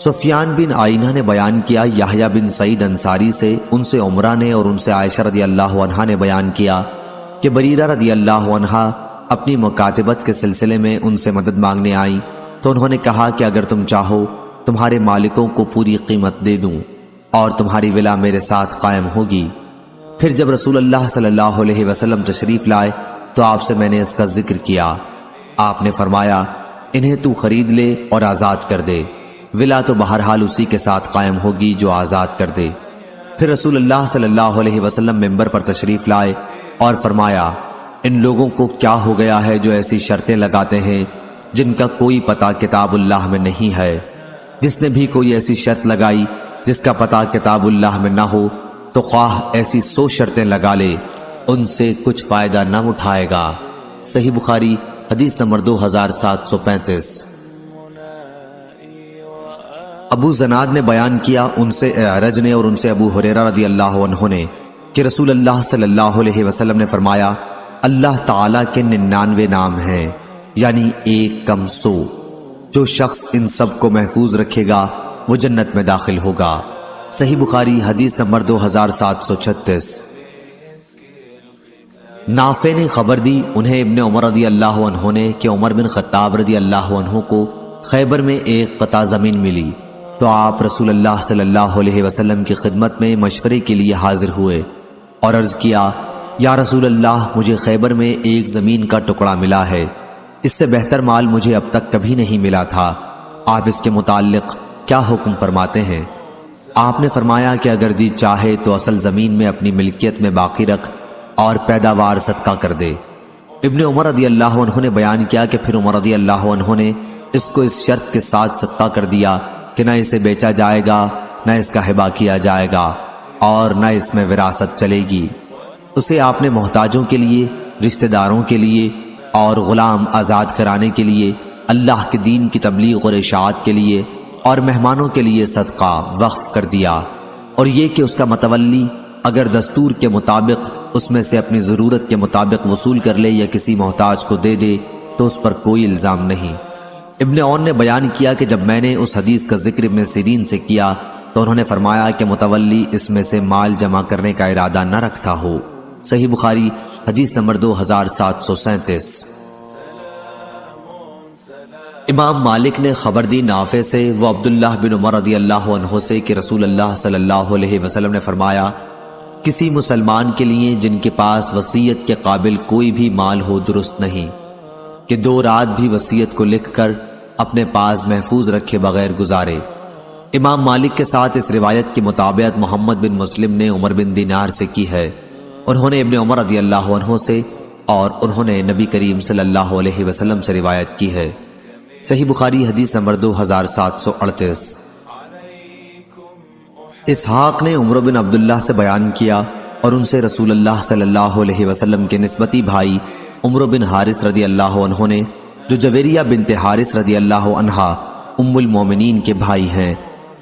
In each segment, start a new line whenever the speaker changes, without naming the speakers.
سفیان بن آئینہ نے بیان کیا یحییٰ بن سعید انصاری سے، ان سے عمرہ نے اور ان سے عائشہ رضی اللہ عنہا نے بیان کیا کہ بریرہ رضی اللہ عنہا اپنی مکاتبت کے سلسلے میں ان سے مدد مانگنے آئیں تو انہوں نے کہا کہ اگر تم چاہو تمہارے مالکوں کو پوری قیمت دے دوں اور تمہاری ولا میرے ساتھ قائم ہوگی۔ پھر جب رسول اللہ صلی اللہ علیہ وسلم تشریف لائے تو آپ سے میں نے اس کا ذکر کیا۔ آپ نے فرمایا انہیں تو خرید لے اور آزاد کر دے، ولا تو بہرحال اسی کے ساتھ قائم ہوگی جو آزاد کر دے۔ پھر رسول اللہ صلی اللہ علیہ وسلم منبر پر تشریف لائے اور فرمایا ان لوگوں کو کیا ہو گیا ہے جو ایسی شرطیں لگاتے ہیں جن کا کوئی پتہ کتاب اللہ میں نہیں ہے۔ جس نے بھی کوئی ایسی شرط لگائی جس کا پتہ کتاب اللہ میں نہ ہو تو خواہ ایسی 100 شرطیں لگا لے، ان سے کچھ فائدہ نہ اٹھائے گا۔ صحیح بخاری حدیث نمبر 2735۔ ابو زناد نے بیان کیا ان سے اعرج نے اور ان سے ابو ہریرہ رضی اللہ عنہ نے کہ رسول اللہ صلی اللہ علیہ وسلم نے فرمایا اللہ تعالیٰ کے 99 نام ہیں، یعنی 1 کم 100۔ جو شخص ان سب کو محفوظ رکھے گا وہ جنت میں داخل ہوگا۔ صحیح بخاری حدیث نمبر 2736۔ نافع نے خبر دی انہیں ابن عمر رضی اللہ عنہ نے کہ عمر بن خطاب رضی اللہ عنہ کو خیبر میں ایک قطع زمین ملی تو آپ رسول اللہ صلی اللہ علیہ وسلم کی خدمت میں مشورے کے لیے حاضر ہوئے اور عرض کیا یا رسول اللہ مجھے خیبر میں ایک زمین کا ٹکڑا ملا ہے، اس سے بہتر مال مجھے اب تک کبھی نہیں ملا تھا، آپ اس کے متعلق کیا حکم فرماتے ہیں؟ آپ نے فرمایا کہ اگر جی چاہے تو اصل زمین میں اپنی ملکیت میں باقی رکھ اور پیداوار صدقہ کر دے۔ ابن عمر رضی اللہ عنہ نے بیان کیا کہ پھر عمر رضی اللہ عنہ نے اس کو اس شرط کے ساتھ صدقہ کر دیا کہ نہ اسے بیچا جائے گا، نہ اس کا ہبہ کیا جائے گا اور نہ اس میں وراثت چلے گی۔ اسے آپ نے محتاجوں کے لیے، رشتہ داروں کے لیے اور غلام آزاد کرانے کے لیے، اللہ کے دین کی تبلیغ اور اشاعت کے لیے اور مہمانوں کے لیے صدقہ وقف کر دیا، اور یہ کہ اس کا متولی اگر دستور کے مطابق اس میں سے اپنی ضرورت کے مطابق وصول کر لے یا کسی محتاج کو دے دے تو اس پر کوئی الزام نہیں۔ ابن عون نے بیان کیا کہ جب میں نے اس حدیث کا ذکر ابن سیرین سے کیا تو انہوں نے فرمایا کہ متولی اس میں سے مال جمع کرنے کا ارادہ نہ رکھتا ہو۔ صحیح بخاری حدیث نمبر 2737۔ امام مالک نے خبر دی نافع سے وہ عبداللہ بن عمر رضی اللہ عنہ سے کہ رسول اللہ صلی اللہ علیہ وسلم نے فرمایا کسی مسلمان کے لیے جن کے پاس وصیت کے قابل کوئی بھی مال ہو درست نہیں کہ 2 رات بھی وصیت کو لکھ کر اپنے پاس محفوظ رکھے بغیر گزارے۔ امام مالک کے ساتھ اس روایت کی مطابقت محمد بن مسلم نے عمر بن دینار سے کی ہے، انہوں نے ابن عمر رضی اللہ عنہ سے اور انہوں نے نبی کریم صلی اللہ علیہ وسلم سے روایت کی ہے۔ صحیح بخاری حدیث نمبر 2738۔ اسحاق نے عمر بن عبداللہ سے بیان کیا اور ان سے رسول اللہ صلی اللہ علیہ وسلم کے نسبتی بھائی عمر بن حارث رضی اللہ عنہ نے جو جویریہ بنت حارث رضی اللہ عنہا ام المومنین کے بھائی ہیں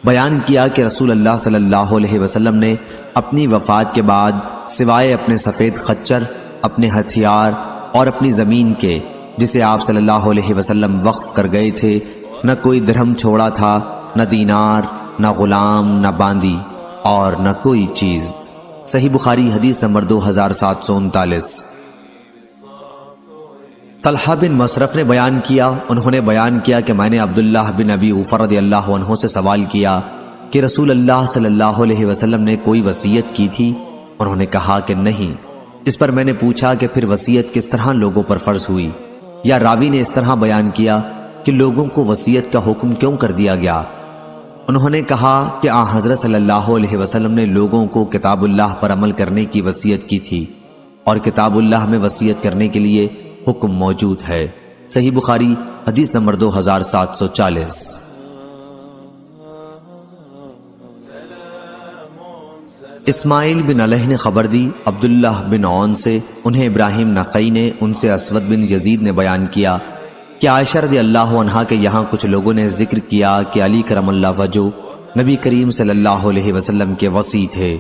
بیان کیا کہ رسول اللہ صلی اللہ علیہ وسلم نے اپنی وفات کے بعد سوائے اپنے سفید خچر، اپنے ہتھیار اور اپنی زمین کے جسے آپ صلی اللہ علیہ وسلم وقف کر گئے تھے نہ کوئی درہم چھوڑا تھا، نہ دینار، نہ غلام، نہ باندی اور نہ کوئی چیز۔ صحیح بخاری حدیث نمبر 2739۔ طلحہ بن مصرف نے بیان کیا انہوں نے بیان کیا کہ میں نے عبداللہ بن ابی اوفر رضی اللہ عنہ سے سوال کیا کہ رسول اللہ صلی اللہ علیہ وسلم نے کوئی وصیت کی تھی؟ انہوں نے کہا کہ نہیں۔ اس پر میں نے پوچھا کہ پھر وصیت کس طرح لوگوں پر فرض ہوئی؟ یا راوی نے اس طرح بیان کیا کہ لوگوں کو وصیت کا حکم کیوں کر دیا گیا؟ انہوں نے کہا کہ آن حضرت صلی اللہ علیہ وسلم نے لوگوں کو کتاب اللہ پر عمل کرنے کی وصیت کی تھی اور کتاب اللہ میں وصیت کرنے کے لیے حکم موجود ہے۔ صحیح بخاری حدیث نمبر 2740۔ اسماعیل بن علیہ نے خبر دی عبداللہ بن عون سے، انہیں ابراہیم نخعی نے ان سے اسود بن یزید نے بیان کیا کہ عائشہ رضی اللہ عنہا کے یہاں کچھ لوگوں نے ذکر کیا کہ علی کرم اللہ وجہ نبی کریم صلی اللہ علیہ وسلم کے وصی تھے،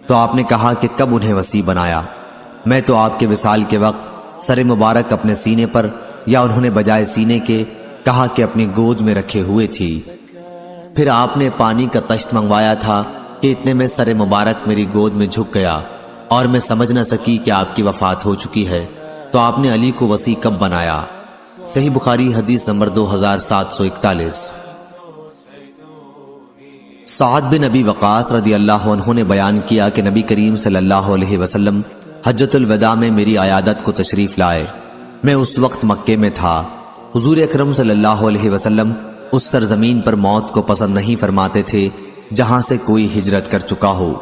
تو آپ نے کہا کہ کب انہیں وصی بنایا؟ میں تو آپ کے وصال کے وقت سر مبارک اپنے سینے پر یا انہوں نے بجائے سینے کے کہا کہ اپنی گود میں رکھے ہوئے تھی۔ پھر آپ نے پانی کا تشت منگوایا تھا کہ اتنے میں سر مبارک میری گود میں جھک گیا اور میں سمجھ نہ سکی کہ آپ کی وفات ہو چکی ہے، تو آپ نے علی کو وصی کب بنایا؟ صحیح بخاری حدیث نمبر 2741۔ سعد بن ابی وقاص رضی اللہ عنہ نے بیان کیا کہ نبی کریم صلی اللہ علیہ وسلم حجۃ الوداع میں میری عیادت کو تشریف لائے۔ میں اس وقت مکے میں تھا۔ حضور اکرم صلی اللہ علیہ وسلم اس سرزمین پر موت کو پسند نہیں فرماتے تھے جہاں سے کوئی ہجرت کر چکا ہو۔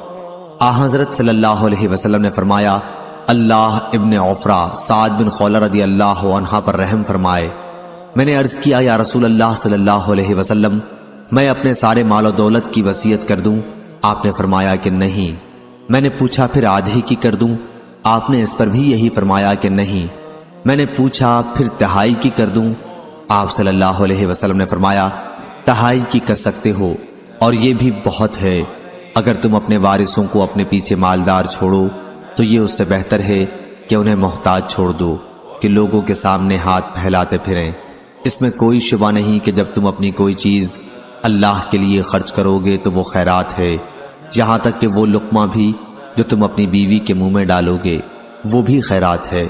حضرت صلی اللہ علیہ وسلم نے فرمایا، اللہ ابن عفرہ سعد بن خولہ رضی اللہ عنہ پر رحم فرمائے۔ میں نے عرض کیا، یا رسول اللہ صلی اللہ علیہ وسلم، میں اپنے سارے مال و دولت کی وصیت کر دوں؟ آپ نے فرمایا کہ نہیں۔ میں نے پوچھا، پھر آدھے کی کر دوں؟ آپ نے اس پر بھی یہی فرمایا کہ نہیں۔ میں نے پوچھا، پھر تہائی کی کر دوں؟ آپ صلی اللہ علیہ وسلم نے فرمایا، تہائی کی کر سکتے ہو، اور یہ بھی بہت ہے۔ اگر تم اپنے وارثوں کو اپنے پیچھے مالدار چھوڑو تو یہ اس سے بہتر ہے کہ انہیں محتاج چھوڑ دو کہ لوگوں کے سامنے ہاتھ پھیلاتے پھریں۔ اس میں کوئی شبہ نہیں کہ جب تم اپنی کوئی چیز اللہ کے لیے خرچ کرو گے تو وہ خیرات ہے، یہاں تک کہ وہ لقمہ بھی جو تم اپنی بیوی کے منہ میں ڈالو گے وہ بھی خیرات ہے۔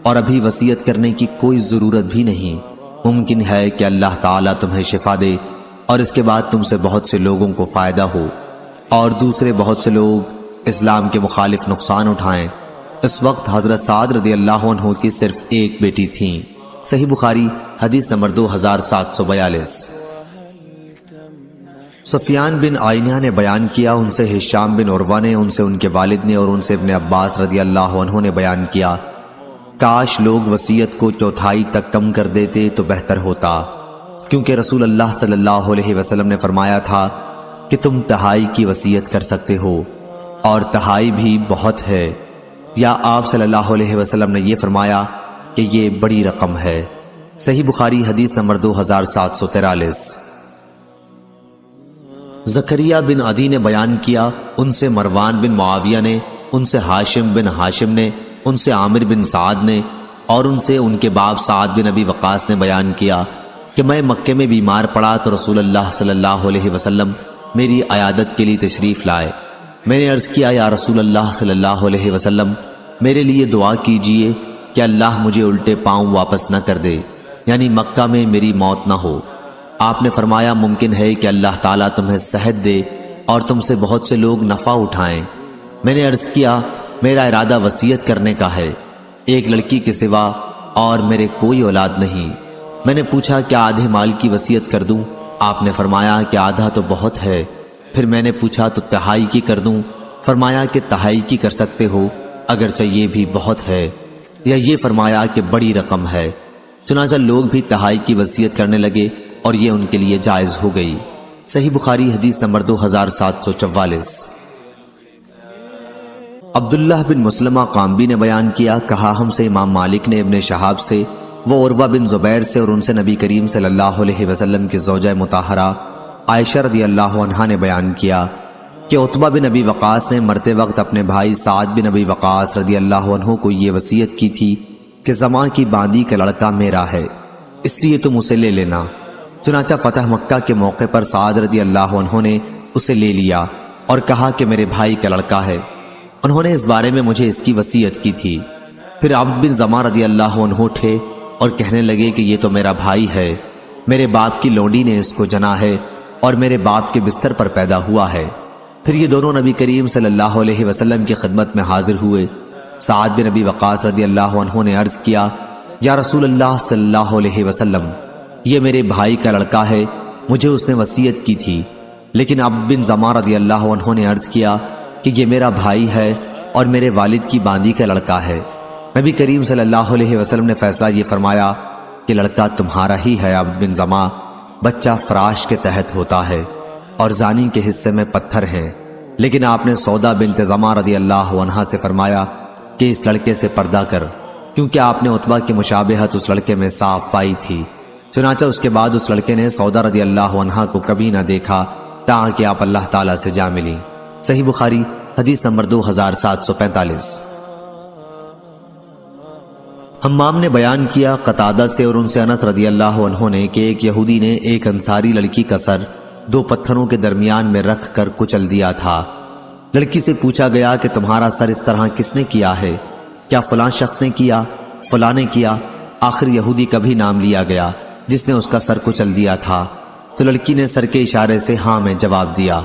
اور ابھی وصیت کرنے کی کوئی ضرورت بھی نہیں، ممکن ہے کہ اللہ تعالیٰ تمہیں شفا دے اور اس کے بعد تم سے بہت سے لوگوں کو فائدہ ہو اور دوسرے بہت سے لوگ اسلام کے مخالف نقصان اٹھائیں۔ اس وقت حضرت سعد رضی اللہ عنہ کی صرف ایک بیٹی تھیں۔ صحیح بخاری حدیث نمبر 2742۔ سفیان بن عینہ نے بیان کیا، ان سے ہشام بن عروہ نے، ان سے ان کے والد نے، اور ان سے ابن عباس رضی اللہ عنہ نے بیان کیا، کاش لوگ وصیت کو چوتھائی تک کم کر دیتے تو بہتر ہوتا، کیونکہ رسول اللہ صلی اللہ علیہ وسلم نے فرمایا تھا کہ تم تہائی کی وصیت کر سکتے ہو، اور تہائی بھی بہت ہے، یا آپ صلی اللہ علیہ وسلم نے یہ فرمایا کہ یہ بڑی رقم ہے۔ صحیح بخاری حدیث نمبر 2743۔ زکریا بن عدی نے بیان کیا، ان سے مروان بن معاویہ نے، ان سے ہاشم بن ہاشم نے، ان سے عامر بن سعد نے، اور ان سے ان کے باپ سعد بن ابی وقاص نے بیان کیا کہ میں مکے میں بیمار پڑا تو رسول اللہ صلی اللہ علیہ وسلم میری عیادت کے لیے تشریف لائے۔ میں نے عرض کیا، یا رسول اللہ صلی اللہ علیہ وسلم، میرے لیے دعا کیجئے کہ اللہ مجھے الٹے پاؤں واپس نہ کر دے، یعنی مکہ میں میری موت نہ ہو۔ آپ نے فرمایا، ممکن ہے کہ اللہ تعالیٰ تمہیں صحت دے اور تم سے بہت سے لوگ نفع اٹھائیں۔ میں نے عرض کیا، میرا ارادہ وصیت کرنے کا ہے، ایک لڑکی کے سوا، اور میرے کوئی اولاد نہیں۔ میں نے پوچھا، کیا آدھے مال کی وصیت کر دوں؟ آپ نے فرمایا کہ آدھا تو بہت ہے۔ پھر میں نے پوچھا، تو تہائی کی کر دوں؟ فرمایا کہ تہائی کی کر سکتے ہو، اگرچہ یہ بھی بہت ہے، یا یہ فرمایا کہ بڑی رقم ہے۔ چنانچہ لوگ بھی تہائی کی وصیت کرنے لگے اور یہ ان کے لیے جائز ہو گئی۔ صحیح بخاری حدیث نمبر 2744۔ عبداللہ بن مسلمہ قامبی نے بیان کیا، کہا ہم سے امام مالک نے ابن شہاب سے، وہ عروہ بن زبیر سے، اور ان سے نبی کریم صلی اللہ علیہ وسلم کی زوجہ مطہرہ عائشہ رضی اللہ عنہا نے بیان کیا کہ عتبہ بن ابی وقاص نے مرتے وقت اپنے بھائی سعد بن ابی وقاص رضی اللہ عنہ کو یہ وصیت کی تھی کہ زماں کی باندی کا لڑکا میرا ہے، اس لیے تم اسے لے لینا۔ چنانچہ فتح مکہ کے موقع پر سعد رضی اللہ عنہ نے اسے لے لیا اور کہا کہ میرے بھائی کا لڑکا ہے۔ انہوں نے اس بارے میں مجھے اس کی وصیت کی تھی۔ پھر عبد بن زماں رضی اللہ عنہ اٹھے اور کہنے لگے کہ یہ تو میرا بھائی ہے، میرے باپ کی لونڈی نے اس کو جنا ہے اور میرے باپ کے بستر پر پیدا ہوا ہے۔ پھر یہ دونوں نبی کریم صلی اللہ علیہ وسلم کی خدمت میں حاضر ہوئے۔ سعد بن ابی وقاص رضی اللہ عنہ نے عرض کیا، یا رسول اللہ صلی اللہ علیہ وسلم، یہ میرے بھائی کا لڑکا ہے، مجھے اس نے وصیت کی تھی۔ لیکن عبد بن زماں رضی اللہ عنہ نے عرض کیا کہ یہ میرا بھائی ہے اور میرے والد کی باندی کا لڑکا ہے۔ نبی کریم صلی اللہ علیہ وسلم نے فیصلہ یہ فرمایا کہ لڑکا تمہارا ہی ہے عبد بن زماں، بچہ فراش کے تحت ہوتا ہے اور زانی کے حصے میں پتھر ہیں۔ لیکن آپ نے سودا بنت زماں رضی اللہ عنہا سے فرمایا کہ اس لڑکے سے پردہ کر، کیونکہ آپ نے عتبہ کی مشابہت اس لڑکے میں صاف پائی تھی۔ چنانچہ اس کے بعد اس لڑکے نے سودا رضی اللہ عنہا کو کبھی نہ دیکھا تاکہ آپ اللہ تعالیٰ سے جا ملی۔ صحیح بخاری حدیث نمبر 2745۔ حمام نے بیان کیا قتادہ سے اور ان سے انس رضی اللہ عنہ نے کہ ایک یہودی نے ایک انصاری لڑکی کا سر دو پتھروں کے درمیان میں رکھ کر کچل دیا تھا۔ لڑکی سے پوچھا گیا کہ تمہارا سر اس طرح کس نے کیا ہے؟ کیا فلاں شخص نے کیا؟ فلاں نے کیا؟ آخر یہودی کا بھی نام لیا گیا جس نے اس کا سر کچل دیا تھا، تو لڑکی نے سر کے اشارے سے ہاں میں جواب دیا۔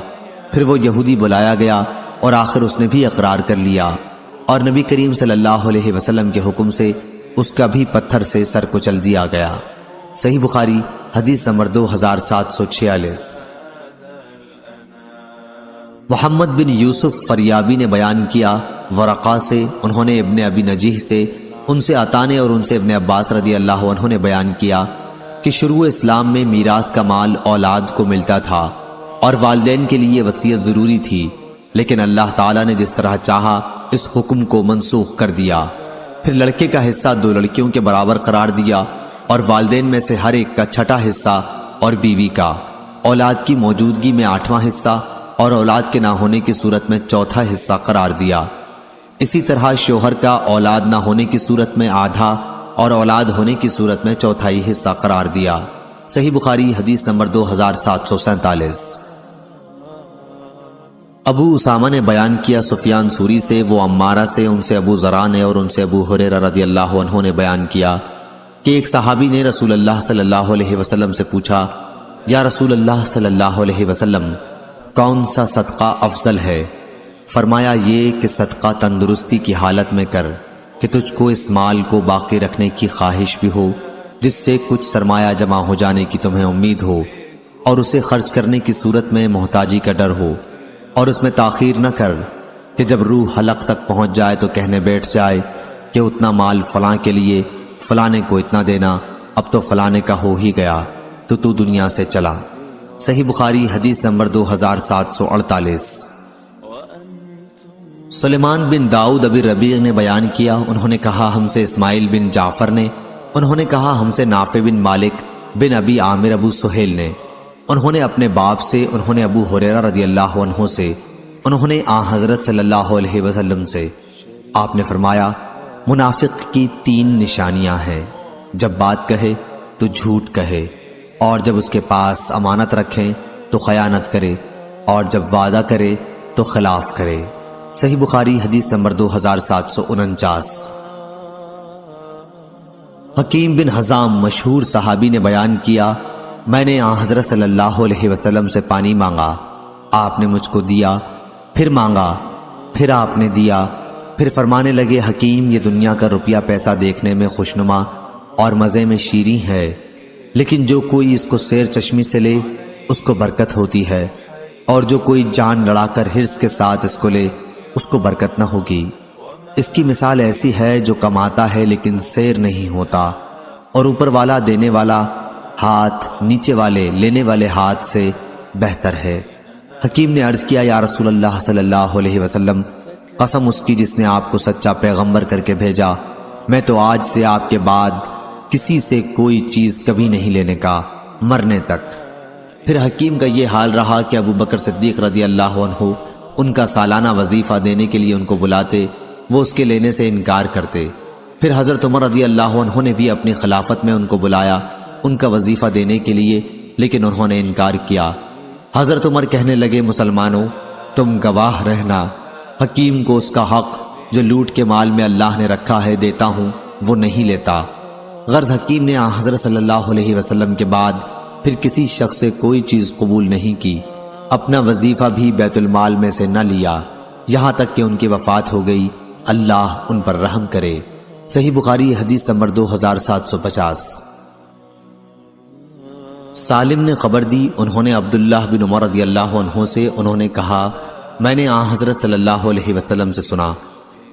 پھر وہ یہودی بلایا گیا اور آخر اس نے بھی اقرار کر لیا، اور نبی کریم صلی اللہ علیہ وسلم کے حکم سے اس کا بھی پتھر سے سر کچل دیا گیا۔ صحیح بخاری حدیث نمبر 2746۔ محمد بن یوسف فریابی نے بیان کیا ورقہ سے، انہوں نے ابن ابی نجیح سے، ان سے عطا نے اور ان سے ابن عباس رضی اللہ عنہ نے بیان کیا کہ شروع اسلام میں میراث کا مال اولاد کو ملتا تھا اور والدین کے لیے وصیت ضروری تھی، لیکن اللہ تعالیٰ نے جس طرح چاہا اس حکم کو منسوخ کر دیا۔ پھر لڑکے کا حصہ دو لڑکیوں کے برابر قرار دیا اور والدین میں سے ہر ایک کا چھٹا حصہ اور بیوی کا، اولاد کی موجودگی میں 8واں حصہ اور اولاد کے نہ ہونے کی صورت میں چوتھا حصہ قرار دیا۔ اسی طرح شوہر کا اولاد نہ ہونے کی صورت میں آدھا اور اولاد ہونے کی صورت میں چوتھائی حصہ قرار دیا۔ صحیح بخاری حدیث نمبر 2747۔ ابو اسامہ نے بیان کیا سفیان سوری سے، وہ عمارہ سے، ان سے ابو ذرا نے اور ان سے ابو ہریرہ رضی اللہ عنہ نے بیان کیا کہ ایک صحابی نے رسول اللہ صلی اللہ علیہ وسلم سے پوچھا، یا رسول اللہ صلی اللہ علیہ وسلم، کون سا صدقہ افضل ہے؟ فرمایا یہ کہ صدقہ تندرستی کی حالت میں کر کہ تجھ کو اس مال کو باقی رکھنے کی خواہش بھی ہو جس سے کچھ سرمایہ جمع ہو جانے کی تمہیں امید ہو، اور اسے خرچ کرنے کی صورت میں محتاجی کا ڈر ہو، اور اس میں تاخیر نہ کر کہ جب روح حلق تک پہنچ جائے تو کہنے بیٹھ جائے کہ اتنا مال فلاں کے لیے، فلانے کو اتنا دینا، اب تو فلانے کا ہو ہی گیا تو دنیا سے چلا۔ صحیح بخاری حدیث نمبر 2748۔ سلیمان بن داؤد ابی ربیع نے بیان کیا، انہوں نے کہا ہم سے اسماعیل بن جعفر نے، انہوں نے کہا ہم سے نافع بن مالک بن ابی عامر ابو سہیل نے، انہوں نے اپنے باپ سے، انہوں نے ابو ہریرہ رضی اللہ عنہ سے، انہوں نے آن حضرت صلی اللہ علیہ وسلم سے، آپ نے فرمایا منافق کی 3 نشانیاں ہیں، جب بات کہے تو جھوٹ کہے، اور جب اس کے پاس امانت رکھیں تو خیانت کرے، اور جب وعدہ کرے تو خلاف کرے۔ صحیح بخاری حدیث نمبر 2749۔ حکیم بن حزام مشہور صحابی نے بیان کیا، میں نے آن حضرت صلی اللہ علیہ وسلم سے پانی مانگا، آپ نے مجھ کو دیا، پھر مانگا، پھر آپ نے دیا، پھر فرمانے لگے حکیم یہ دنیا کا روپیہ پیسہ دیکھنے میں خوشنما اور مزے میں شیریں ہے، لیکن جو کوئی اس کو سیر چشمی سے لے اس کو برکت ہوتی ہے، اور جو کوئی جان لڑا کر حرص کے ساتھ اس کو لے اس کو برکت نہ ہوگی۔ اس کی مثال ایسی ہے جو کماتا ہے لیکن سیر نہیں ہوتا، اور اوپر والا دینے والا ہاتھ نیچے والے لینے والے ہاتھ سے بہتر ہے۔ حکیم نے عرض کیا یا رسول اللہ صلی اللہ علیہ وسلم، قسم اس کی جس نے آپ کو سچا پیغمبر کر کے بھیجا، میں تو آج سے آپ کے بعد کسی سے کوئی چیز کبھی نہیں لینے کا، مرنے تک۔ پھر حکیم کا یہ حال رہا کہ ابو بکر صدیق رضی اللہ عنہ ان کا سالانہ وظیفہ دینے کے لیے ان کو بلاتے، وہ اس کے لینے سے انکار کرتے۔ پھر حضرت عمر رضی اللہ عنہ نے بھی اپنی خلافت میں ان کو بلایا ان کا وظیفہ دینے کے لیے، لیکن انہوں نے انکار کیا۔ حضرت عمر کہنے لگے مسلمانوں تم گواہ رہنا، حکیم کو اس کا حق جو لوٹ کے مال میں اللہ نے رکھا ہے دیتا ہوں، وہ نہیں لیتا۔ غرض حکیم نے حضرت صلی اللہ علیہ وسلم کے بعد پھر کسی شخص سے کوئی چیز قبول نہیں کی، اپنا وظیفہ بھی بیت المال میں سے نہ لیا، یہاں تک کہ ان کی وفات ہو گئی، اللہ ان پر رحم کرے۔ صحیح بخاری حدیث نمبر 2750۔ سالم نے خبر دی، انہوں نے عبداللہ بن عمر رضی اللہ عنہ سے، انہوں نے کہا میں نے آن حضرت صلی اللہ علیہ وسلم سے سنا،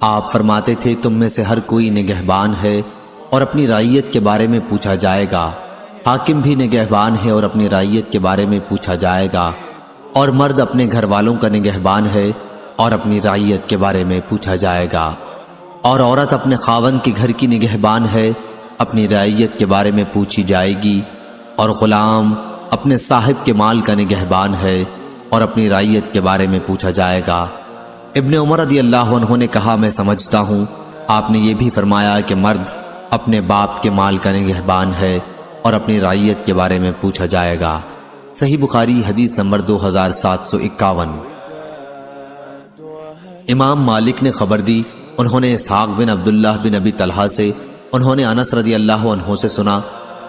آپ فرماتے تھے تم میں سے ہر کوئی نگہبان ہے اور اپنی رعیت کے بارے میں پوچھا جائے گا، حاکم بھی نگہبان ہے اور اپنی رعیت کے بارے میں پوچھا جائے گا، اور مرد اپنے گھر والوں کا نگہبان ہے اور اپنی رعیت کے بارے میں پوچھا جائے گا، اور عورت اپنے خاوند کے گھر کی نگہبان ہے، اپنی رعیت کے بارے میں پوچھی جائے گی، اور غلام اپنے صاحب کے مال کا نگہبان ہے اور اپنی رعیت کے بارے میں پوچھا جائے گا۔ ابن عمر رضی اللہ عنہ نے کہا میں سمجھتا ہوں آپ نے یہ بھی فرمایا کہ مرد اپنے باپ کے مال کا نگہبان ہے اور اپنی رعیت کے بارے میں پوچھا جائے گا۔ صحیح بخاری حدیث نمبر 2751۔ امام مالک نے خبر دی، انہوں نے اسحاق بن عبداللہ بن ابی طلحہ سے، انہوں نے انس رضی اللہ عنہ سے سنا،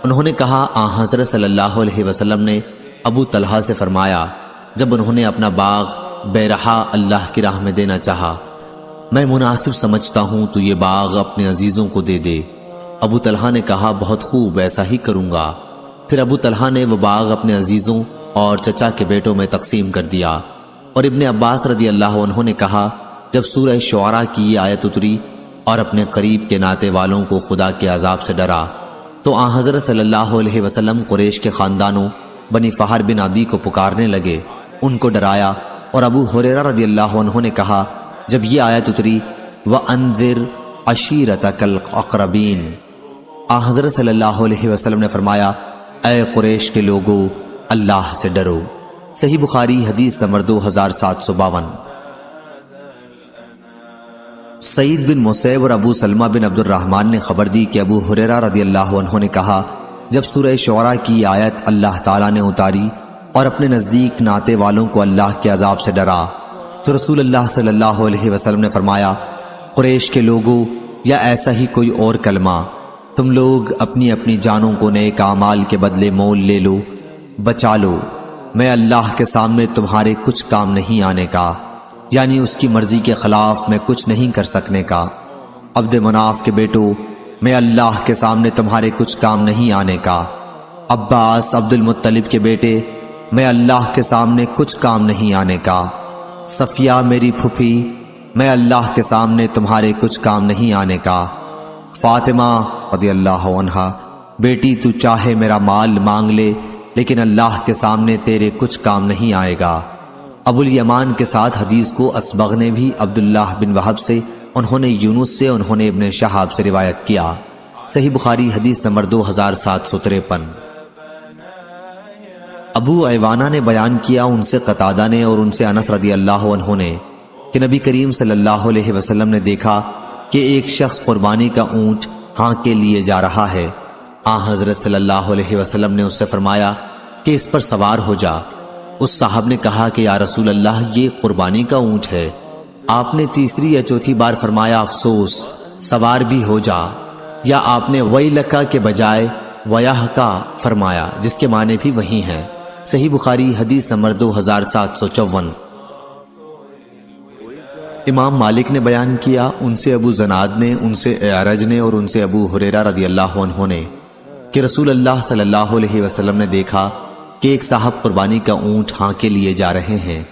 انہوں نے کہا حضرت صلی اللہ علیہ وسلم نے ابو طلحہ سے فرمایا جب انہوں نے اپنا باغ بیرحا اللہ کی راہ میں دینا چاہا، میں مناسب سمجھتا ہوں تو یہ باغ اپنے عزیزوں کو دے دے۔ ابو طلحہ نے کہا بہت خوب، ایسا ہی کروں گا۔ پھر ابو طلحہ نے وہ باغ اپنے عزیزوں اور چچا کے بیٹوں میں تقسیم کر دیا۔ اور ابن عباس رضی اللہ عنہ نے کہا جب سورہ شعراء کی یہ آیت اتری اور اپنے قریب کے ناتے والوں کو خدا کے عذاب سے ڈرا تو حضرت صلی اللہ علیہ وسلم قریش کے خاندانوں بنی فہر بن عدی کو پکارنے لگے، ان کو ڈرایا۔ اور ابو ہریرہ رضی اللہ عنہ نے کہا جب یہ آیت اتری وَأَنذِرْ عَشِيرَتَكَ الْأَقْرَبِينَ، حضرت صلی اللہ علیہ وسلم نے فرمایا اے قریش کے لوگو اللہ سے ڈرو۔ صحیح بخاری حدیث نمبر 2752۔ سعید بن مسیب اور ابو سلمہ بن عبد الرحمن نے خبر دی کہ ابو ہریرہ رضی اللہ عنہ نے کہا جب سورہ شعراء کی آیت اللہ تعالیٰ نے اتاری اور اپنے نزدیک ناتے والوں کو اللہ کے عذاب سے ڈرا تو رسول اللہ صلی اللہ علیہ وسلم نے فرمایا قریش کے لوگوں یا ایسا ہی کوئی اور کلمہ، تم لوگ اپنی اپنی جانوں کو نیک اعمال کے بدلے مول لے لو، بچا لو، میں اللہ کے سامنے تمہارے کچھ کام نہیں آنے کا، یعنی اس کی مرضی کے خلاف میں کچھ نہیں کر سکنے کا۔ عبد مناف کے بیٹو، میں اللہ کے سامنے تمہارے کچھ کام نہیں آنے کا۔ عباس عبد المطلب کے بیٹے، میں اللہ کے سامنے کچھ کام نہیں آنے کا۔ صفیہ میری پھوپھی، میں اللہ کے سامنے تمہارے کچھ کام نہیں آنے کا۔ فاطمہ رضی اللہ عنہا، بیٹی تو چاہے میرا مال مانگ لے لیکن اللہ کے سامنے تیرے کچھ کام نہیں آئے گا۔ ابو الیمان کے ساتھ حدیث کو اسبغ نے بھی عبداللہ بن وہب سے، انہوں نے یونس سے، انہوں نے ابن شہاب سے روایت کیا۔ صحیح بخاری حدیث نمبر 2753۔ ابو ایوانہ نے بیان کیا، ان سے قتادہ نے اور ان سے انس رضی اللہ عنہ نے کہ نبی کریم صلی اللہ علیہ وسلم نے دیکھا کہ ایک شخص قربانی کا اونٹ ہانک کے لیے جا رہا ہے۔ حضرت صلی اللہ علیہ وسلم نے اس سے فرمایا کہ اس پر سوار ہو جا۔ اس صاحب نے کہا کہ یا رسول اللہ یہ قربانی کا اونٹ ہے۔ آپ نے تیسری یا چوتھی بار فرمایا افسوس، سوار بھی ہو جا، یا آپ نے ویلکا کے بجائے ویہکا فرمایا جس کے معنی بھی وہی ہیں۔ صحیح بخاری حدیث نمبر 2754۔ امام مالک نے بیان کیا، ان سے ابو زناد نے، ان سے اعرج نے اور ان سے ابو ہریرہ رضی اللہ عنہ نے کہ رسول اللہ صلی اللہ علیہ وسلم نے دیکھا کہ ایک صاحب قربانی کا اونٹ ہانکے لیے جا رہے ہیں۔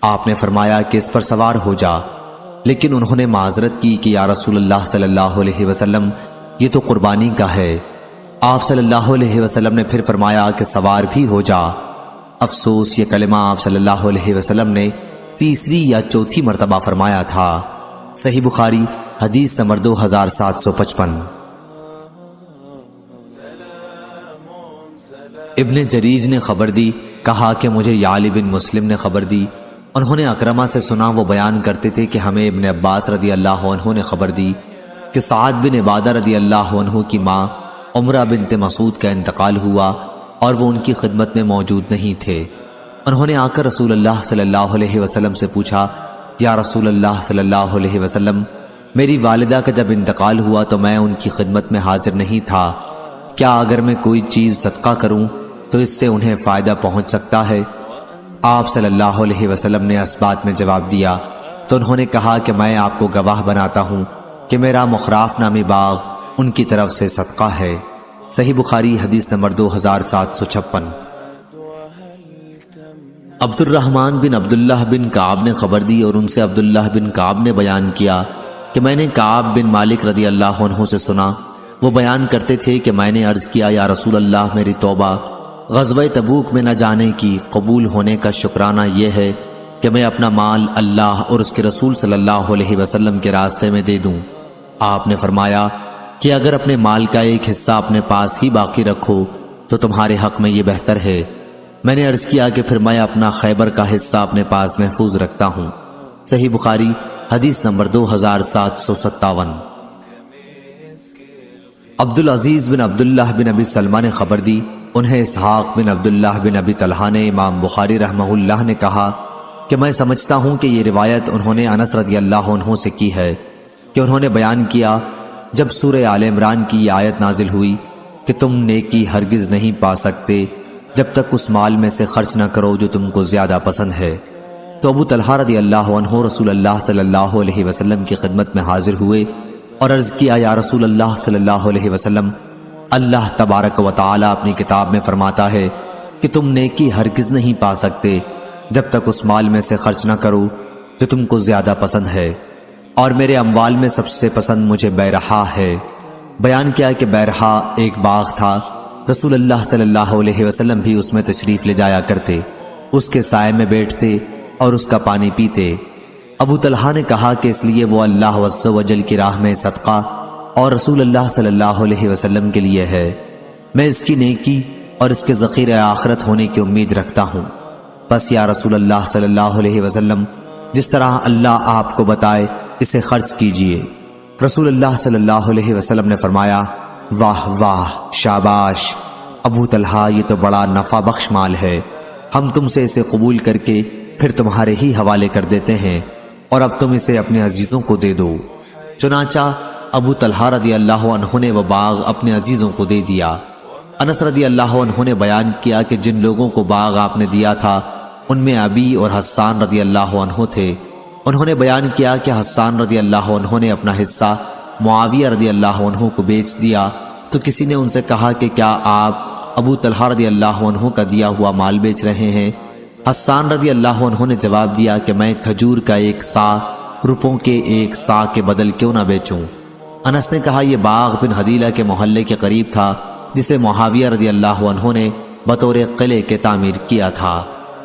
آپ نے فرمایا کہ اس پر سوار ہو جا، لیکن انہوں نے معذرت کی کہ یا رسول اللہ صلی اللہ علیہ وسلم یہ تو قربانی کا ہے۔ آپ صلی اللہ علیہ وسلم نے پھر فرمایا کہ سوار بھی ہو جا۔ افسوس، یہ کلمہ آپ صلی اللہ علیہ وسلم نے تیسری یا چوتھی مرتبہ فرمایا تھا۔ صحیح بخاری حدیث نمبر 2755۔ ابن جریج نے خبر دی، کہا کہ مجھے یعلی بن مسلم نے خبر دی، انہوں نے اکرمہ سے سنا، وہ بیان کرتے تھے کہ ہمیں ابن عباس رضی اللہ عنہ نے خبر دی کہ سعد بن عبادہ رضی اللہ عنہ کی ماں عمرہ بنت مسعود کا انتقال ہوا اور وہ ان کی خدمت میں موجود نہیں تھے۔ انہوں نے آ کر رسول اللہ صلی اللہ علیہ وسلم سے پوچھا یا رسول اللہ صلی اللہ علیہ وسلم، میری والدہ کا جب انتقال ہوا تو میں ان کی خدمت میں حاضر نہیں تھا، کیا اگر میں کوئی چیز صدقہ کروں تو اس سے انہیں فائدہ پہنچ سکتا ہے؟ آپ صلی اللہ علیہ وسلم نے اس بات میں جواب دیا تو انہوں نے کہا کہ میں آپ کو گواہ بناتا ہوں کہ میرا مخراف نامی باغ ان کی طرف سے صدقہ ہے۔ صحیح بخاری حدیث نمبر 2756۔ عبد الرحمن بن عبداللہ بن کعب نے خبر دی اور ان سے عبداللہ بن کعب نے بیان کیا کہ میں نے کعب بن مالک رضی اللہ عنہ سے سنا، وہ بیان کرتے تھے کہ میں نے عرض کیا یا رسول اللہ، میری توبہ غزوہ تبوک میں نہ جانے کی قبول ہونے کا شکرانہ یہ ہے کہ میں اپنا مال اللہ اور اس کے رسول صلی اللہ علیہ وسلم کے راستے میں دے دوں۔ آپ نے فرمایا کہ اگر اپنے مال کا ایک حصہ اپنے پاس ہی باقی رکھو تو تمہارے حق میں یہ بہتر ہے۔ میں نے عرض کیا کہ پھر میں اپنا خیبر کا حصہ اپنے پاس محفوظ رکھتا ہوں۔ صحیح بخاری حدیث نمبر 2757۔ عبدالعزیز بن عبداللہ بن ابی سلمہ نے خبر دی، انہیں اسحاق بن عبداللہ بن ابی طلحہ نے امام بخاری رحمہ اللہ نے کہا کہ میں سمجھتا ہوں کہ یہ روایت انہوں نے انس رضی اللہ عنہ سے کی ہے کہ انہوں نے بیان کیا جب سورہ آل عمران کی یہ آیت نازل ہوئی کہ تم نیکی ہرگز نہیں پا سکتے جب تک اس مال میں سے خرچ نہ کرو جو تم کو زیادہ پسند ہے، تو ابو طلحہ رضی اللہ عنہ رسول اللہ صلی اللہ علیہ وسلم کی خدمت میں حاضر ہوئے اور عرض کیا یا رسول اللہ صلی اللہ علیہ وسلم، اللہ تبارک و تعالی اپنی کتاب میں فرماتا ہے کہ تم نیکی ہرگز نہیں پا سکتے جب تک اس مال میں سے خرچ نہ کرو جو تم کو زیادہ پسند ہے، اور میرے اموال میں سب سے پسند مجھے بیرحا ہے۔ بیان کیا کہ بیرحا ایک باغ تھا، رسول اللہ صلی اللہ علیہ وسلم بھی اس میں تشریف لے جایا کرتے، اس کے سائے میں بیٹھتے اور اس کا پانی پیتے۔ ابو طلحہ نے کہا کہ اس لیے وہ اللہ عز و جل کی راہ میں صدقہ اور رسول اللہ صلی اللہ علیہ وسلم کے لیے ہے، میں اس کی نیکی اور اس کے ذخیرہ آخرت ہونے کی امید رکھتا ہوں، بس یا رسول اللہ صلی اللہ علیہ وسلم جس طرح اللہ آپ کو بتائے اسے خرچ کیجئے۔ رسول اللہ صلی اللہ علیہ وسلم نے فرمایا واہ واہ شاباش ابو طلحہ، یہ تو بڑا نفع بخش مال ہے، ہم تم سے اسے قبول کر کے پھر تمہارے ہی حوالے کر دیتے ہیں، اور اب تم اسے اپنے عزیزوں کو دے دو۔ چنانچہ ابو طلحہ رضی اللہ عنہ نے وہ باغ اپنے عزیزوں کو دے دیا۔ انس رضی اللہ عنہ نے بیان کیا کہ جن لوگوں کو باغ آپ نے دیا تھا ان میں ابی اور حسان رضی اللہ عنہ تھے۔ انہوں نے بیان کیا کہ حسان رضی اللہ عنہ نے اپنا حصہ معاویہ رضی اللہ عنہ کو بیچ دیا، تو کسی نے ان سے کہا کہ کیا آپ ابو طلحہ رضی اللہ عنہ کا دیا ہوا مال بیچ رہے ہیں؟ حسان رضی اللہ عنہ نے جواب دیا کہ میں کھجور کا 1 صاع روپوں کے 1 صاع کے بدل کیوں نہ بیچوں۔ انس نے کہا یہ باغ بن حدیلہ کے محلے کے قریب تھا جسے معاویہ رضی اللہ عنہ نے بطور قلعے کے تعمیر کیا تھا۔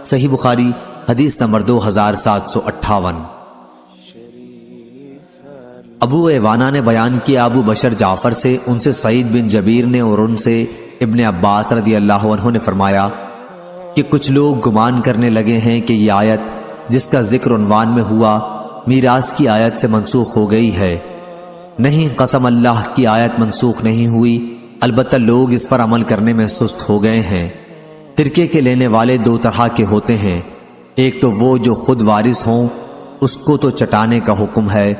صحیح بخاری حدیث نمبر 2758۔ ابو ایوانہ نے بیان کیا ابو بشر جعفر سے، ان سے سعید بن جبیر نے اور ان سے ابن عباس رضی اللہ عنہ نے فرمایا کہ کچھ لوگ گمان کرنے لگے ہیں کہ یہ آیت جس کا ذکر عنوان میں ہوا میراث کی آیت سے منسوخ ہو گئی ہے۔ نہیں، قسم اللہ کی آیت منسوخ نہیں ہوئی، البتہ لوگ اس پر عمل کرنے میں سست ہو گئے ہیں۔ ترکے کے لینے والے 2 طرح کے ہوتے ہیں، ایک تو وہ جو خود وارث ہوں، اس کو تو چٹانے کا حکم ہے،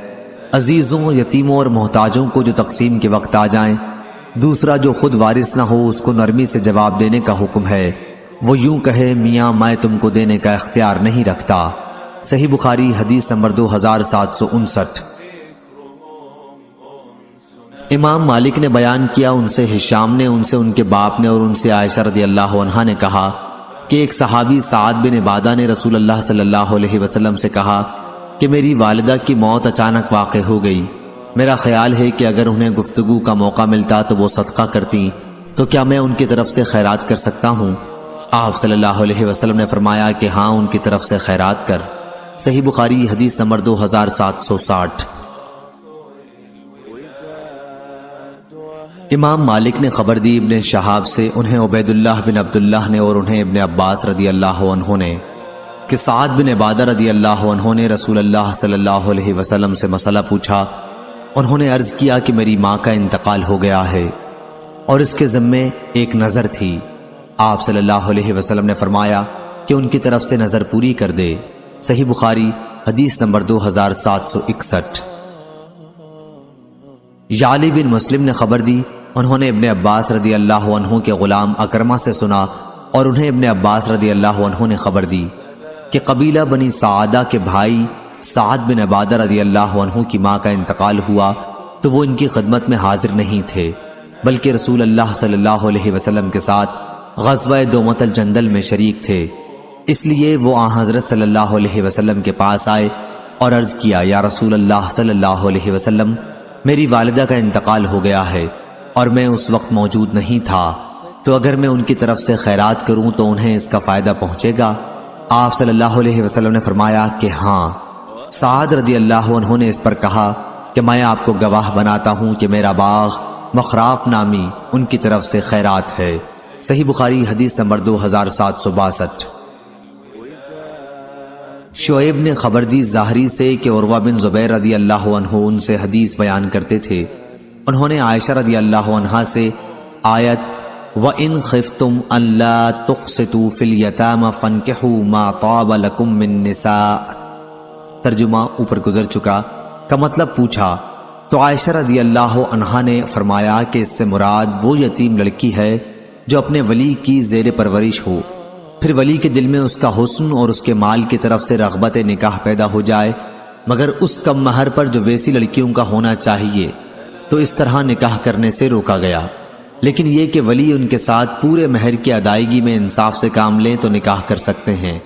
عزیزوں، یتیموں اور محتاجوں کو جو تقسیم کے وقت آ جائیں۔ دوسرا جو خود وارث نہ ہو، اس کو نرمی سے جواب دینے کا حکم ہے، وہ یوں کہے میاں میں تم کو دینے کا اختیار نہیں رکھتا۔ صحیح بخاری حدیث نمبر 2759۔ امام مالک نے بیان کیا ان سے ہشام نے، ان سے ان کے باپ نے اور ان سے عائشہ رضی اللہ عنہا نے کہا کہ ایک صحابی سعد بن عبادہ نے رسول اللہ صلی اللہ علیہ وسلم سے کہا کہ میری والدہ کی موت اچانک واقع ہو گئی، میرا خیال ہے کہ اگر انہیں گفتگو کا موقع ملتا تو وہ صدقہ کرتی، تو کیا میں ان کی طرف سے خیرات کر سکتا ہوں؟ آپ صلی اللہ علیہ وسلم نے فرمایا کہ ہاں، ان کی طرف سے خیرات کر۔ صحیح بخاری حدیث نمبر 2760۔ امام مالک نے خبر دی ابن شہاب سے، انہیں عبید اللہ بن عبداللہ نے اور انہیں ابن عباس رضی اللہ عنہ نے کہ سعد بن عبادہ رضی اللہ عنہ نے رسول اللہ صلی اللہ علیہ وسلم سے مسئلہ پوچھا۔ انہوں نے عرض کیا کہ میری ماں کا انتقال ہو گیا ہے اور اس کے ذمے ایک نظر تھی۔ آپ صلی اللہ علیہ وسلم نے فرمایا کہ ان کی طرف سے نظر پوری کر دے۔ صحیح بخاری حدیث نمبر 2761۔ یعلی بن مسلم نے خبر دی، انہوں نے ابن عباس رضی اللہ عنہ کے غلام اکرمہ سے سنا اور انہیں ابن عباس رضی اللہ عنہ نے خبر دی کہ قبیلہ بنی سعادہ کے بھائی سعد بن عبادہ رضی اللہ عنہ کی ماں کا انتقال ہوا تو وہ ان کی خدمت میں حاضر نہیں تھے، بلکہ رسول اللہ صلی اللہ علیہ وسلم کے ساتھ غزوہ دومت الجندل میں شریک تھے۔ اس لیے وہ آن حضرت صلی اللہ علیہ وسلم کے پاس آئے اور عرض کیا یا رسول اللہ صلی اللہ علیہ وسلم، میری والدہ کا انتقال ہو گیا ہے اور میں اس وقت موجود نہیں تھا، تو اگر میں ان کی طرف سے خیرات کروں تو انہیں اس کا فائدہ پہنچے گا؟ آپ صلی اللہ علیہ وسلم نے فرمایا کہ ہاں۔ سعد رضی اللہ عنہ نے اس پر کہا کہ میں آپ کو گواہ بناتا ہوں کہ میرا باغ مخراف نامی ان کی طرف سے خیرات ہے۔ صحیح بخاری حدیث نمبر 2762۔ شعیب نے خبر دی زہری سے کہ عروہ بن زبیر رضی اللہ عنہ ان سے حدیث بیان کرتے تھے، انہوں نے عائشہ رضی اللہ عنہا سے آیت وَإِنْ خِفْتُمْ أَلَّا تُقْسِطُوا فِي الْيَتَامَى فَانكِحُوا مَا طَابَ لَكُم مِّن نِّسَاءٍ۔ ترجمہ اوپر گزر چکا، کا مطلب پوچھا تو عائشہ رضی اللہ عنہا نے فرمایا کہ اس سے مراد وہ یتیم لڑکی ہے جو اپنے ولی کی زیر پرورش ہو، پھر ولی کے دل میں اس کا حسن اور اس کے مال کی طرف سے رغبت نکاح پیدا ہو جائے، مگر اس کم مہر پر جو ویسی لڑکیوں کا ہونا چاہیے، تو اس طرح نکاح کرنے سے روکا گیا۔ لیکن یہ کہ ولی ان کے ساتھ پورے مہر کی ادائیگی میں انصاف سے کام لیں تو نکاح کر سکتے ہیں،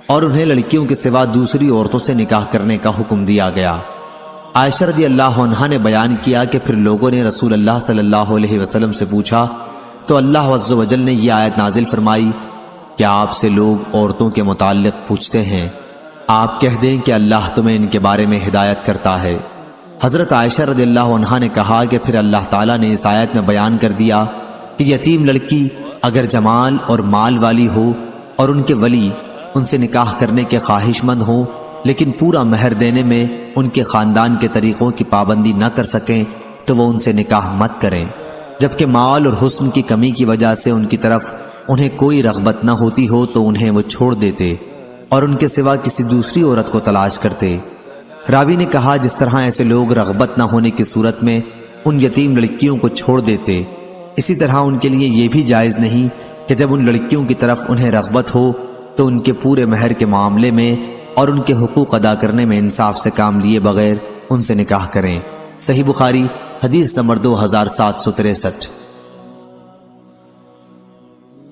اور انہیں لڑکیوں کے سوا دوسری عورتوں سے نکاح کرنے کا حکم دیا گیا۔ عائشہ رضی اللہ عنہا نے بیان کیا کہ پھر لوگوں نے رسول اللہ صلی اللہ علیہ وسلم سے پوچھا تو اللہ عز و جل نے یہ آیت نازل فرمائی کہ آپ سے لوگ عورتوں کے متعلق پوچھتے ہیں، آپ کہہ دیں کہ اللہ تمہیں ان کے بارے میں ہدایت کرتا ہے۔ حضرت عائشہ رضی اللہ عنہا نے کہا کہ پھر اللہ تعالیٰ نے اس آیت میں بیان کر دیا کہ یتیم لڑکی اگر جمال اور مال والی ہو اور ان کے ولی ان سے نکاح کرنے کے خواہش مند ہو، لیکن پورا مہر دینے میں ان کے خاندان کے طریقوں کی پابندی نہ کر سکیں تو وہ ان سے نکاح مت کریں، جبکہ مال اور حسن کی کمی کی وجہ سے ان کی طرف انہیں کوئی رغبت نہ ہوتی ہو تو انہیں وہ چھوڑ دیتے اور ان کے سوا کسی دوسری عورت کو تلاش کرتے۔ راوی نے کہا جس طرح ایسے لوگ رغبت نہ ہونے کی صورت میں ان یتیم لڑکیوں کو چھوڑ دیتے، اسی طرح ان کے لیے یہ بھی جائز نہیں کہ جب ان لڑکیوں کی طرف انہیں رغبت ہو تو ان کے پورے مہر کے معاملے میں اور ان کے حقوق ادا کرنے میں انصاف سے کام لیے بغیر ان سے نکاح کریں۔ صحیح بخاری حدیث نمبر 2763۔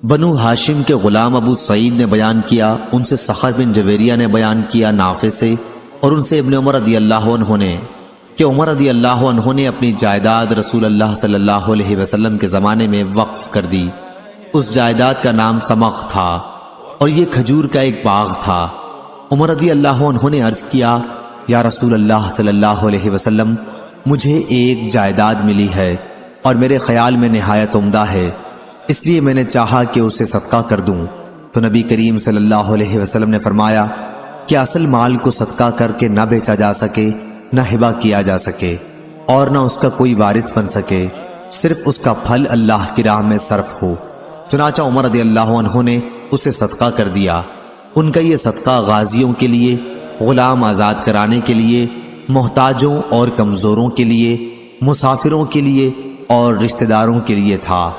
بنو ہاشم کے غلام ابو سعید نے بیان کیا، ان سے صخر بن جویریہ نے بیان کیا نافع سے، اور ان سے ابن عمر رضی اللہ عنہ نے کہ عمر رضی اللہ عنہ نے اپنی جائیداد رسول اللہ صلی اللہ علیہ وسلم کے زمانے میں وقف کر دی۔ اس جائیداد کا نام سمغ تھا اور یہ کھجور کا ایک باغ تھا۔ عمر رضی اللہ عنہ نے عرض کیا، یا رسول اللہ صلی اللہ علیہ وسلم، مجھے ایک جائیداد ملی ہے اور میرے خیال میں نہایت عمدہ ہے، اس لیے میں نے چاہا کہ اسے صدقہ کر دوں۔ تو نبی کریم صلی اللہ علیہ وسلم نے فرمایا کہ اصل مال کو صدقہ کر کے نہ بیچا جا سکے، نہ ہبہ کیا جا سکے، اور نہ اس کا کوئی وارث بن سکے، صرف اس کا پھل اللہ کی راہ میں صرف ہو۔ چنانچہ عمر رضی اللہ عنہ نے اسے صدقہ کر دیا۔ ان کا یہ صدقہ غازیوں کے لیے، غلام آزاد کرانے کے لیے، محتاجوں اور کمزوروں کے لیے، مسافروں کے لیے اور رشتہ داروں کے لیے تھا،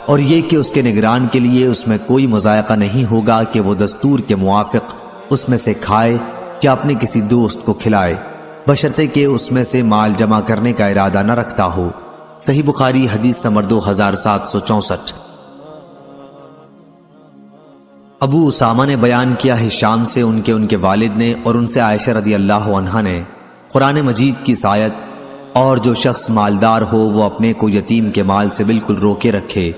اور یہ کہ اس کے نگران کے لیے اس میں کوئی مضائقہ نہیں ہوگا کہ وہ دستور کے موافق اس میں سے کھائے یا اپنے کسی دوست کو کھلائے، بشرطے کہ اس میں سے مال جمع کرنے کا ارادہ نہ رکھتا ہو۔ صحیح بخاری حدیث نمبر 2764۔ ابو اسامہ نے بیان کیا ہشام سے ان کے والد نے اور ان سے عائشہ رضی اللہ عنہا نے قرآن مجید کی آیت، اور جو شخص مالدار ہو وہ اپنے کو یتیم کے مال سے بالکل روکے رکھے،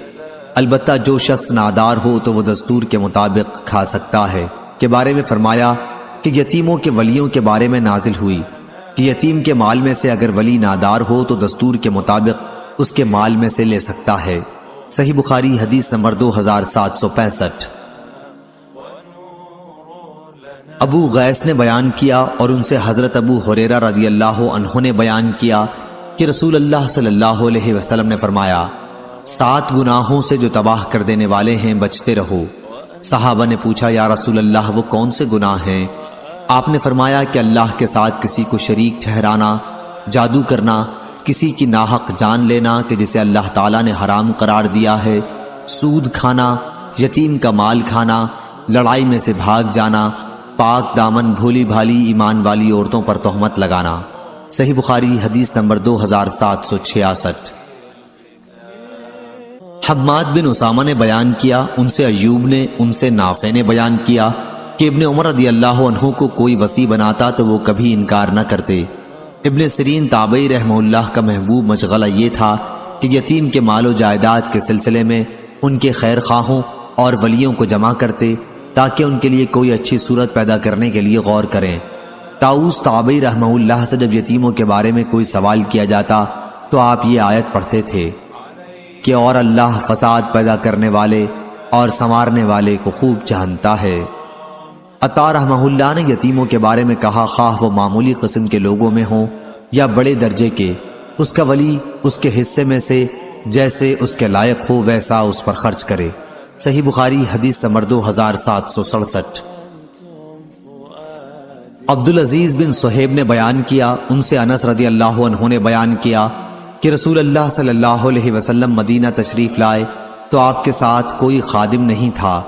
البتہ جو شخص نادار ہو تو وہ دستور کے مطابق کھا سکتا ہے، کے بارے میں فرمایا کہ یتیموں کے ولیوں کے بارے میں نازل ہوئی کہ یتیم کے مال میں سے اگر ولی نادار ہو تو دستور کے مطابق اس کے مال میں سے لے سکتا ہے۔ صحیح بخاری حدیث نمبر 2765۔ ابو غیث نے بیان کیا اور ان سے حضرت ابو ہریرہ رضی اللہ عنہ نے بیان کیا کہ رسول اللہ صلی اللہ علیہ وسلم نے فرمایا، 7 گناہوں سے جو تباہ کر دینے والے ہیں بچتے رہو۔ صحابہ نے پوچھا، یا رسول اللہ وہ کون سے گناہ ہیں؟ آپ نے فرمایا کہ اللہ کے ساتھ کسی کو شریک ٹھہرانا، جادو کرنا، کسی کی ناحق جان لینا کہ جسے اللہ تعالیٰ نے حرام قرار دیا ہے، سود کھانا، یتیم کا مال کھانا، لڑائی میں سے بھاگ جانا، پاک دامن بھولی بھالی ایمان والی عورتوں پر تہمت لگانا۔ صحیح بخاری حدیث نمبر 2766۔ حماد بن اسامہ نے بیان کیا، ان سے ایوب نے، ان سے نافع نے بیان کیا کہ ابن عمر رضی اللہ عنہ کو کوئی وصی بناتا تو وہ کبھی انکار نہ کرتے۔ ابن سیرین تابعی رحمہ اللہ کا محبوب مشغلہ یہ تھا کہ یتیم کے مال و جائیداد کے سلسلے میں ان کے خیر خواہوں اور ولیوں کو جمع کرتے تاکہ ان کے لیے کوئی اچھی صورت پیدا کرنے کے لیے غور کریں۔ طاؤس تابعی رحمہ اللہ سے جب یتیموں کے بارے میں کوئی سوال کیا جاتا تو آپ یہ آیت پڑھتے تھے کہ اور اللہ فساد پیدا کرنے والے اور سنوارنے والے کو خوب جانتا ہے۔ عطا رحمہ اللہ نے یتیموں کے بارے میں کہا، خواہ وہ معمولی قسم کے لوگوں میں ہوں یا بڑے درجے کے، اس کا ولی اس کے حصے میں سے جیسے اس کے لائق ہو ویسا اس پر خرچ کرے۔ صحیح بخاری حدیث نمبر 2767۔ عبدالعزیز بن صہیب نے بیان کیا، ان سے انس رضی اللہ عنہ نے بیان کیا کہ رسول اللہ صلی اللہ علیہ وسلم مدینہ تشریف لائے تو آپ کے ساتھ کوئی خادم نہیں تھا،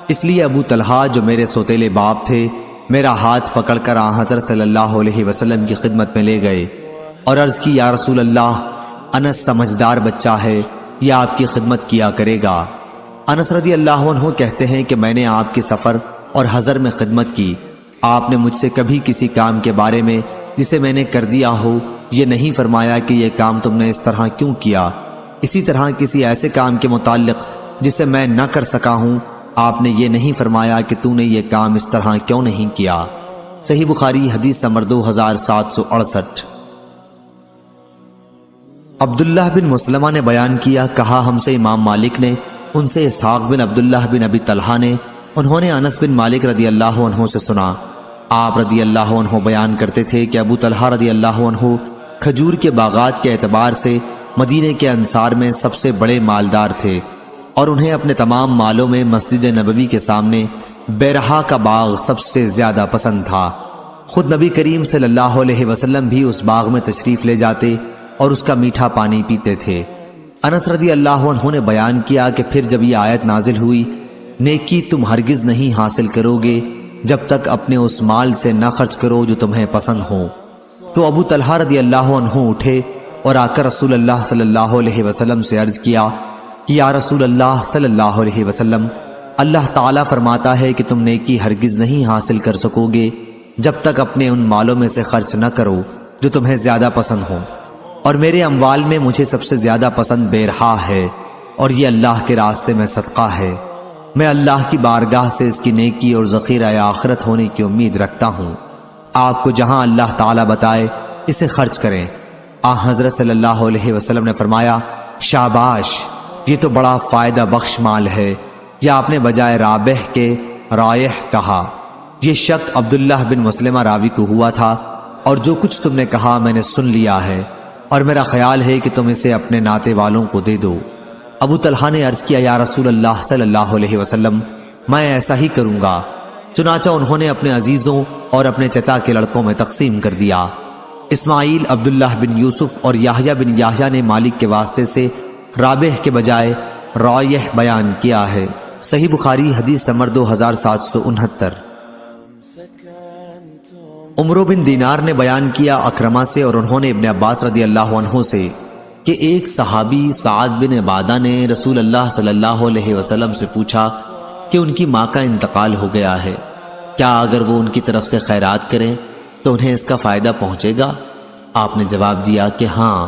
اس لیے ابو طلحہ جو میرے سوتیلے باپ تھے میرا ہاتھ پکڑ کر حضرت صلی اللہ علیہ وسلم کی خدمت میں لے گئے اور عرض کی، یا رسول اللہ، انس سمجھدار بچہ ہے، یہ آپ کی خدمت کیا کرے گا۔ انس رضی اللہ عنہ کہتے ہیں کہ میں نے آپ کے سفر اور حضر میں خدمت کی، آپ نے مجھ سے کبھی کسی کام کے بارے میں جسے میں نے کر دیا ہو یہ نہیں فرمایا کہ یہ کام تم نے اس طرح کیوں کیا، اسی طرح کسی ایسے کام کے متعلق جسے میں نہ کر سکا ہوں آپ نے یہ نہیں فرمایا کہ تو نے یہ کام اس طرح کیوں نہیں کیا۔ صحیح بخاری حدیث نمبر 2768۔ عبداللہ بن مسلمہ نے بیان کیا، کہا ہم سے امام مالک نے، ان سے اسحاق بن عبداللہ بن ابی طلحہ نے، انہوں نے انس بن مالک رضی اللہ عنہ سے سنا، آپ رضی اللہ عنہ بیان کرتے تھے کہ ابو طلحہ رضی اللہ عنہ کھجور کے باغات کے اعتبار سے مدینے کے انصار میں سب سے بڑے مالدار تھے، اور انہیں اپنے تمام مالوں میں مسجد نبوی کے سامنے بیرہا کا باغ سب سے زیادہ پسند تھا۔ خود نبی کریم صلی اللہ علیہ وسلم بھی اس باغ میں تشریف لے جاتے اور اس کا میٹھا پانی پیتے تھے۔ انس رضی اللہ عنہ نے بیان کیا کہ پھر جب یہ آیت نازل ہوئی، نیکی تم ہرگز نہیں حاصل کرو گے جب تک اپنے اس مال سے نہ خرچ کرو جو تمہیں پسند ہو، تو ابو طلحہ رضی اللہ عنہ اٹھے اور آ کر رسول اللہ صلی اللہ علیہ وسلم سے عرض کیا کہ یا رسول اللہ صلی اللہ علیہ وسلم، اللہ تعالیٰ فرماتا ہے کہ تم نیکی ہرگز نہیں حاصل کر سکو گے جب تک اپنے ان مالوں میں سے خرچ نہ کرو جو تمہیں زیادہ پسند ہو، اور میرے اموال میں مجھے سب سے زیادہ پسند بیرہا ہے، اور یہ اللہ کے راستے میں صدقہ ہے، میں اللہ کی بارگاہ سے اس کی نیکی اور ذخیرہ آخرت ہونے کی امید رکھتا ہوں، آپ کو جہاں اللہ تعالیٰ بتائے اسے خرچ کریں۔ حضرت صلی اللہ علیہ وسلم نے فرمایا، شاباش، یہ تو بڑا فائدہ بخش مال ہے، یا آپ نے بجائے رابح کے رائح کہا۔ یہ شک عبداللہ بن مسلمہ راوی کو ہوا تھا، اور جو کچھ تم نے کہا میں نے سن لیا ہے، اور میرا خیال ہے کہ تم اسے اپنے ناتے والوں کو دے دو۔ ابو طلحہ نے عرض کیا، یا رسول اللہ صلی اللہ علیہ وسلم، میں ایسا ہی کروں گا۔ چنانچہ انہوں نے اپنے عزیزوں اور اپنے چچا کے لڑکوں میں تقسیم کر دیا۔ اسماعیل عبداللہ بن یوسف اور یحییٰ بن یحییٰ نے مالک کے واسطے سے رابح کے بجائے رائح بیان کیا ہے۔ صحیح بخاری حدیث نمبر 2769۔ عمرو بن دینار نے بیان کیا اکرمہ سے، اور انہوں نے ابن عباس رضی اللہ عنہ سے، کہ ایک صحابی سعد بن عبادہ نے رسول اللہ صلی اللہ علیہ وسلم سے پوچھا کہ ان کی ماں کا انتقال ہو گیا ہے، کیا اگر وہ ان کی طرف سے خیرات کریں تو انہیں اس کا فائدہ پہنچے گا؟ آپ نے جواب دیا کہ ہاں۔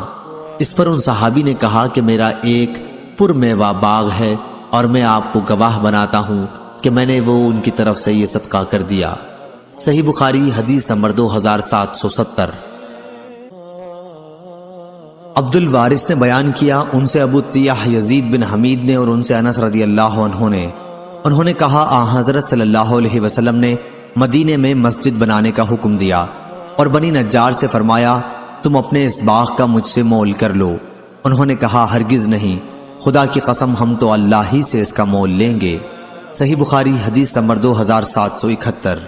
اس پر ان صحابی نے کہا کہ میرا ایک پرمیوہ باغ ہے، اور میں آپ کو گواہ بناتا ہوں کہ میں نے وہ ان کی طرف سے یہ صدقہ کر دیا۔ صحیح بخاری حدیث نمبر 2770۔ عبد الوارث نے بیان کیا، ان سے ابو طیاح یزید بن حمید نے، اور ان سے انس رضی اللہ عنہ نے، انہوں نے کہا حضرت صلی اللہ علیہ وسلم نے مدینے میں مسجد بنانے کا حکم دیا، اور بنی نجار سے فرمایا تم اپنے اس باغ کا مجھ سے مول کر لو۔ انہوں نے کہا ہرگز نہیں، خدا کی قسم ہم تو اللہ ہی سے اس کا مول لیں گے۔ صحیح بخاری حدیث نمبر 2771۔